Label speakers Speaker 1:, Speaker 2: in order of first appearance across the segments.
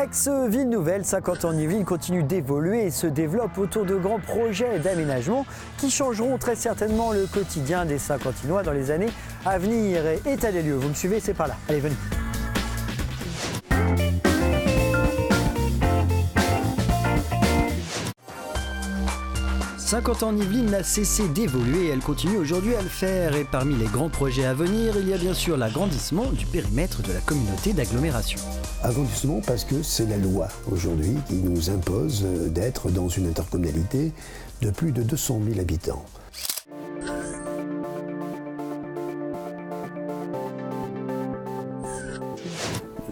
Speaker 1: Ex-ville nouvelle, 50 ans Yvelines continue d'évoluer et se développe autour de grands projets d'aménagement qui changeront très certainement le quotidien des Saint-Quentinois dans les années à venir. Et état des lieux, vous me suivez, c'est par là. Allez, venez. « 50 ans en Yvelines n'a cessé d'évoluer et elle continue aujourd'hui à le faire. Et parmi les grands projets à venir, il y a bien sûr l'agrandissement du périmètre de la communauté d'agglomération.
Speaker 2: Agrandissement parce que c'est la loi aujourd'hui qui nous impose d'être dans une intercommunalité de plus de 200 000 habitants.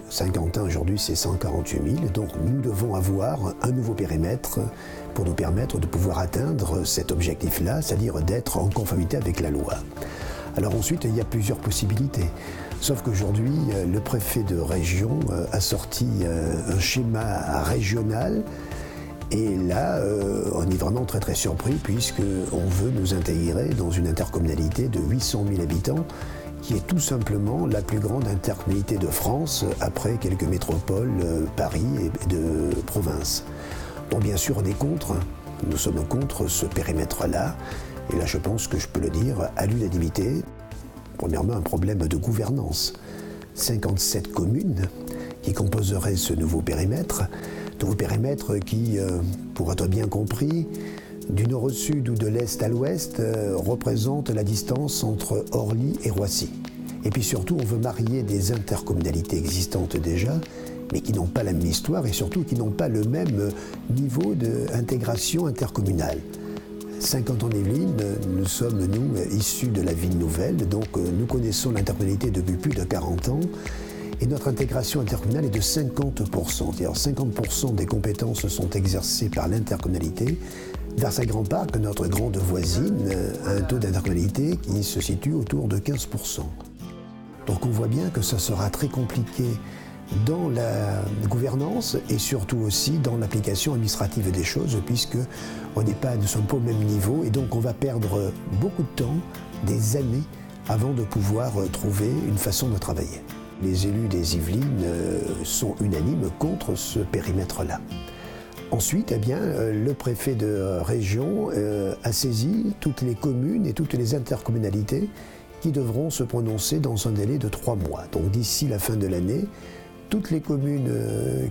Speaker 2: Saint-Quentin aujourd'hui c'est 148 000, donc nous devons avoir un nouveau périmètre pour nous permettre de pouvoir atteindre cet objectif-là, c'est-à-dire d'être en conformité avec la loi. Alors ensuite il y a plusieurs possibilités, sauf qu'aujourd'hui le préfet de région a sorti un schéma régional et là on est vraiment très surpris puisqu'on veut nous intégrer dans une intercommunalité de 800 000 habitants qui est tout simplement la plus grande intercommunalité de France après quelques métropoles, Paris et de province. Donc bien sûr on est contre, nous sommes contre ce périmètre-là, et là je pense que je peux le dire à l'unanimité. Premièrement un problème de gouvernance, 57 communes qui composeraient ce nouveau périmètre qui, pour être bien compris, du nord au sud ou de l'est à l'ouest, représente la distance entre Orly et Roissy. Et puis surtout, on veut marier des intercommunalités existantes déjà, mais qui n'ont pas la même histoire et surtout qui n'ont pas le même niveau d'intégration intercommunale. 50 ans en Yvelines, nous sommes, nous, issus de la ville nouvelle, donc nous connaissons l'intercommunalité depuis plus de 40 ans, et notre intégration intercommunale est de 50%. C'est-à-dire 50% des compétences sont exercées par l'intercommunalité, vers Saint-Grand-Parc, notre grande voisine, a un taux d'intercommunalité qui se situe autour de 15%. Donc on voit bien que ça sera très compliqué dans la gouvernance et surtout aussi dans l'application administrative des choses, puisque nous ne sommes pas au même niveau et donc on va perdre beaucoup de temps, des années, avant de pouvoir trouver une façon de travailler. Les élus des Yvelines sont unanimes contre ce périmètre-là. Ensuite, le préfet de région a saisi toutes les communes et toutes les intercommunalités qui devront se prononcer dans un délai de 3 mois. Donc d'ici la fin de l'année, toutes les communes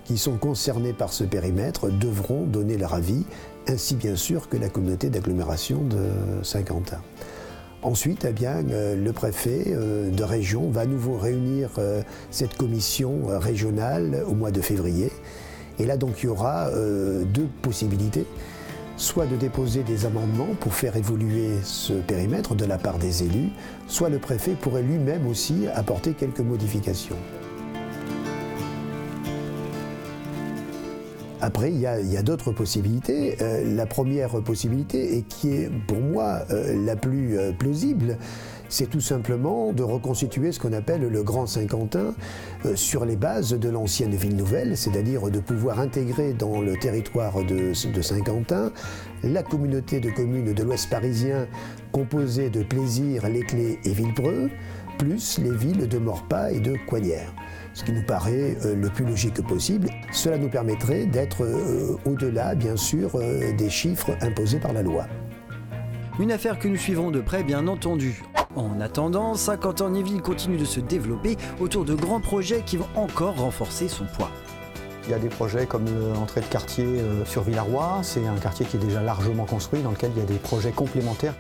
Speaker 2: qui sont concernées par ce périmètre devront donner leur avis, ainsi bien sûr que la communauté d'agglomération de Saint-Quentin. Ensuite, le préfet de région va à nouveau réunir cette commission régionale au mois de février. Et là, donc, il y aura 2 possibilités, soit de déposer des amendements pour faire évoluer ce périmètre de la part des élus, soit le préfet pourrait lui-même aussi apporter quelques modifications. Après, il y a d'autres possibilités. La première possibilité, et qui est pour moi la plus plausible, c'est tout simplement de reconstituer ce qu'on appelle le Grand Saint-Quentin sur les bases de l'ancienne ville nouvelle, c'est-à-dire de pouvoir intégrer dans le territoire de Saint-Quentin la communauté de communes de l'Ouest parisien composée de Plaisir, Les Clés et Villepreux, plus les villes de Maurepas et de Coignères. Ce qui nous paraît le plus logique possible. Cela nous permettrait d'être au-delà, bien sûr, des chiffres imposés par la loi.
Speaker 1: Une affaire que nous suivrons de près, bien entendu. En attendant, 50 ans en Yvelines continue de se développer autour de grands projets qui vont encore renforcer son poids.
Speaker 3: Il y a des projets comme l'entrée de quartier sur Villarroy. C'est un quartier qui est déjà largement construit, dans lequel il y a des projets complémentaires.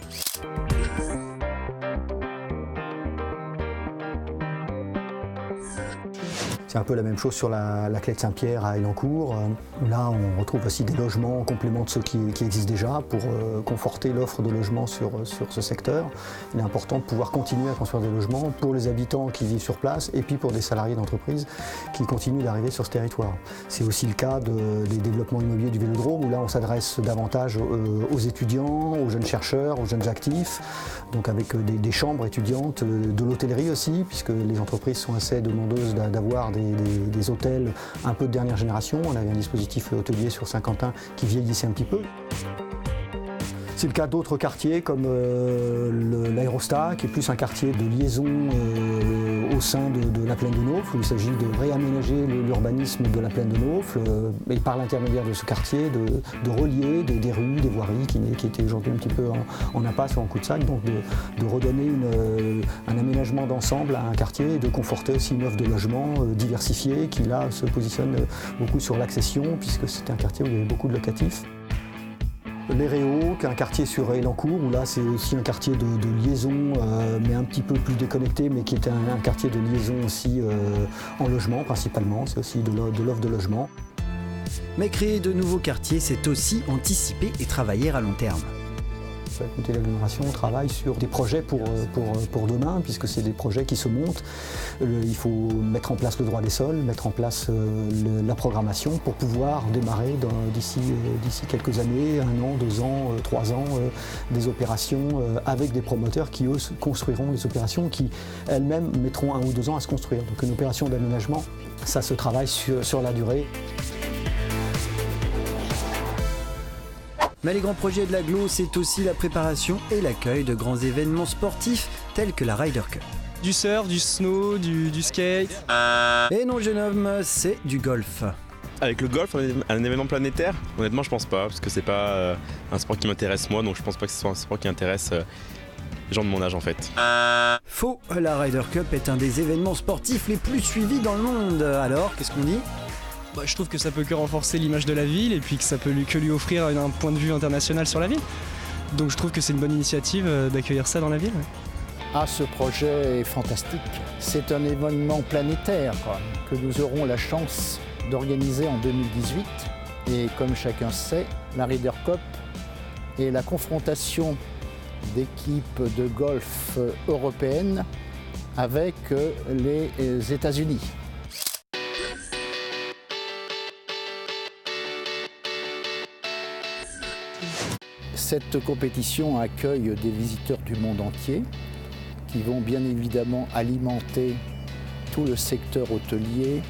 Speaker 3: C'est un peu la même chose sur la clé de Saint-Pierre à Elancourt. Là, on retrouve aussi des logements en complément de ceux qui existent déjà pour conforter l'offre de logements sur ce secteur. Il est important de pouvoir continuer à construire des logements pour les habitants qui vivent sur place et puis pour des salariés d'entreprise qui continuent d'arriver sur ce territoire. C'est aussi le cas des développements immobiliers du Vélodrome où là, on s'adresse davantage aux étudiants, aux jeunes chercheurs, aux jeunes actifs, donc avec des chambres étudiantes, de l'hôtellerie aussi, puisque les entreprises sont assez demandeuses d'avoir des hôtels un peu de dernière génération. On avait un dispositif hôtelier sur Saint-Quentin qui vieillissait un petit peu. C'est le cas d'autres quartiers comme l'Aérostat, qui est plus un quartier de liaison au sein de la plaine de Naufle, où il s'agit de réaménager l'urbanisme de la plaine de Naufle, et par l'intermédiaire de ce quartier, de relier des rues, des voiries qui étaient aujourd'hui un petit peu en impasse ou en cul-de-sac, donc de redonner un aménagement d'ensemble à un quartier et de conforter aussi une offre de logement diversifiée qui là se positionne beaucoup sur l'accession, puisque c'était un quartier où il y avait beaucoup de locatifs. Les Réaux, qui est un quartier sur Elancourt, où là c'est aussi un quartier de liaison, mais un petit peu plus déconnecté, mais qui est un quartier de liaison aussi en logement principalement, c'est aussi de l'offre de logement.
Speaker 1: Mais créer de nouveaux quartiers, c'est aussi anticiper et travailler à long terme.
Speaker 3: À côté de l'agglomération, on travaille sur des projets pour demain, puisque c'est des projets qui se montent. Il faut mettre en place le droit des sols, mettre en place la programmation pour pouvoir démarrer d'ici quelques années, 1 an, 2 ans, 3 ans, des opérations avec des promoteurs qui, eux, construiront les opérations qui, elles-mêmes, mettront 1 ou 2 ans à se construire. Donc une opération d'aménagement, ça se travaille sur la durée.
Speaker 1: Mais les grands projets de l'agglo, c'est aussi la préparation et l'accueil de grands événements sportifs tels que la Ryder Cup.
Speaker 4: Du surf, du snow, du skate.
Speaker 1: Et non jeune homme, c'est du golf.
Speaker 5: Avec le golf, un événement planétaire, honnêtement je pense pas, parce que c'est pas un sport qui m'intéresse moi, donc je pense pas que ce soit un sport qui intéresse les gens de mon âge en fait.
Speaker 1: Faux, la Ryder Cup est un des événements sportifs les plus suivis dans le monde. Alors, qu'est-ce qu'on dit ?
Speaker 4: Je trouve que ça peut que renforcer l'image de la ville et puis que ça peut lui offrir un point de vue international sur la ville. Donc je trouve que c'est une bonne initiative d'accueillir ça dans la ville.
Speaker 6: Ah, ce projet est fantastique. C'est un événement planétaire que nous aurons la chance d'organiser en 2018. Et comme chacun sait, la Ryder Cup est la confrontation d'équipes de golf européennes avec les États-Unis. Cette compétition accueille des visiteurs du monde entier qui vont bien évidemment alimenter tout le secteur hôtelier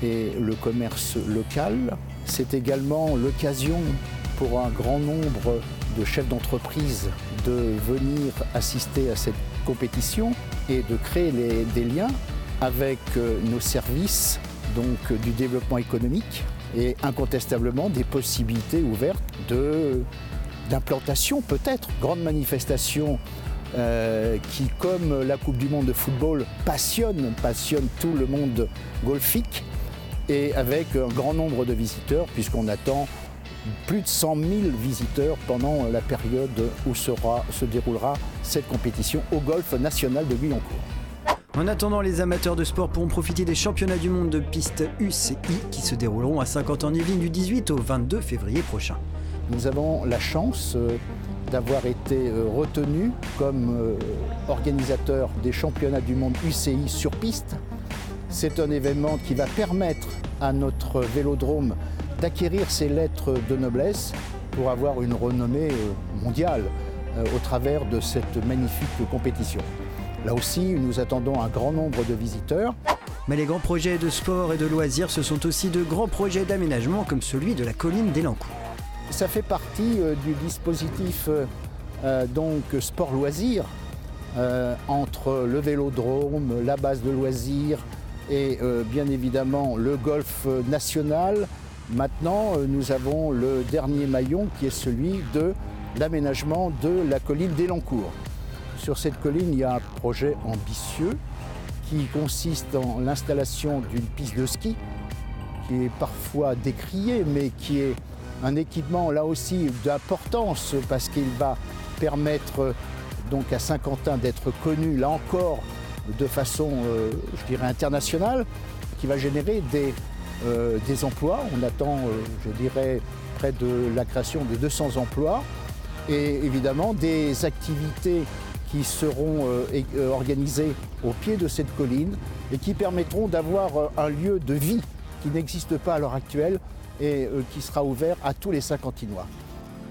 Speaker 6: et le commerce local. C'est également l'occasion pour un grand nombre de chefs d'entreprise de venir assister à cette compétition et de créer des liens avec nos services donc, du développement économique et incontestablement des possibilités ouvertes d'implantation peut-être, grande manifestation qui, comme la Coupe du Monde de football, passionne tout le monde golfique et avec un grand nombre de visiteurs puisqu'on attend plus de 100 000 visiteurs pendant la période où se déroulera cette compétition au golf national de Guyancourt.
Speaker 1: En attendant, les amateurs de sport pourront profiter des championnats du monde de piste UCI qui se dérouleront à Saint-Quentin-en-Yvelines du 18 au 22 février prochain.
Speaker 6: Nous avons la chance d'avoir été retenus comme organisateurs des championnats du monde UCI sur piste. C'est un événement qui va permettre à notre vélodrome d'acquérir ses lettres de noblesse pour avoir une renommée mondiale au travers de cette magnifique compétition. Là aussi, nous attendons un grand nombre de visiteurs.
Speaker 1: Mais les grands projets de sport et de loisirs, ce sont aussi de grands projets d'aménagement comme celui de la colline d'Elancourt.
Speaker 6: Ça fait partie du dispositif donc sport-loisirs entre le vélodrome, la base de loisirs et bien évidemment le golf national. Maintenant, nous avons le dernier maillon qui est celui de l'aménagement de la colline d'Elancourt. Sur cette colline, il y a un projet ambitieux qui consiste en l'installation d'une piste de ski qui est parfois décriée mais qui est un équipement là aussi d'importance parce qu'il va permettre donc à Saint-Quentin d'être connu là encore de façon je dirais internationale, qui va générer des emplois. On attend je dirais près de la création de 200 emplois et évidemment des activités qui seront organisées au pied de cette colline et qui permettront d'avoir un lieu de vie qui n'existe pas à l'heure actuelle et qui sera ouvert à tous les Saint-Quentinois.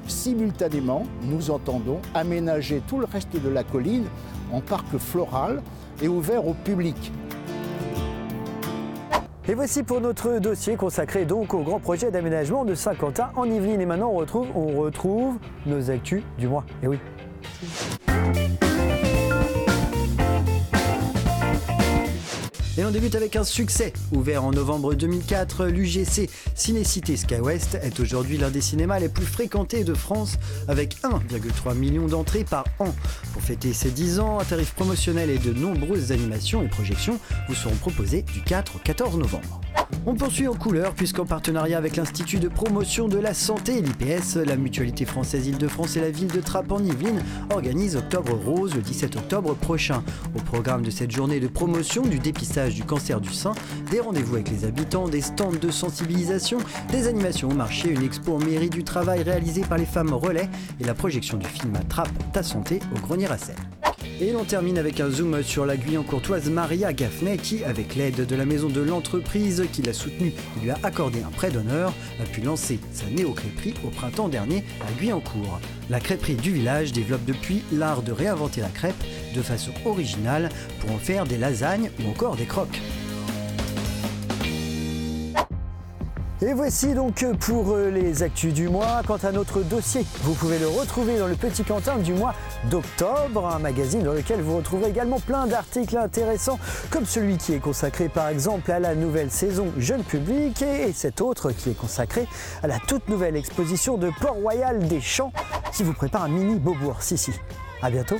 Speaker 6: Simultanément, nous entendons aménager tout le reste de la colline en parc floral et ouvert au public.
Speaker 1: Et voici pour notre dossier consacré donc au grand projet d'aménagement de Saint-Quentin en Yvelines. Et maintenant on retrouve nos actus du mois. Et oui. Et on débute avec un succès. Ouvert en novembre 2004, l'UGC Cinécité SkyWest est aujourd'hui l'un des cinémas les plus fréquentés de France avec 1,3 million d'entrées par an. Pour fêter ses 10 ans, un tarif promotionnel et de nombreuses animations et projections vous seront proposés du 4 au 14 novembre. On poursuit en couleur puisqu'en partenariat avec l'Institut de promotion de la santé, l'IPS, la Mutualité française Île-de-France et la ville de Trappes en Yvelines organisent Octobre Rose le 17 octobre prochain. Au programme de cette journée de promotion du dépistage du cancer du sein, des rendez-vous avec les habitants, des stands de sensibilisation, des animations au marché, une expo en mairie du travail réalisée par les femmes relais et la projection du film Trappes ta santé au Grenier-à-Sel. Et l'on termine avec un zoom sur la Guyancourtoise Maria Gaffney qui, avec l'aide de la maison de l'entreprise qui l'a soutenue et lui a accordé un prêt d'honneur, a pu lancer sa néo-crêperie au printemps dernier à Guyancourt. La crêperie du village développe depuis l'art de réinventer la crêpe de façon originale pour en faire des lasagnes ou encore des croques. Et voici donc pour les actus du mois. Quant à notre dossier, vous pouvez le retrouver dans le Petit Quentin du mois d'octobre, un magazine dans lequel vous retrouverez également plein d'articles intéressants, comme celui qui est consacré par exemple à la nouvelle saison jeune public et cet autre qui est consacré à la toute nouvelle exposition de Port-Royal des Champs qui vous prépare un mini Beaubourg. À bientôt.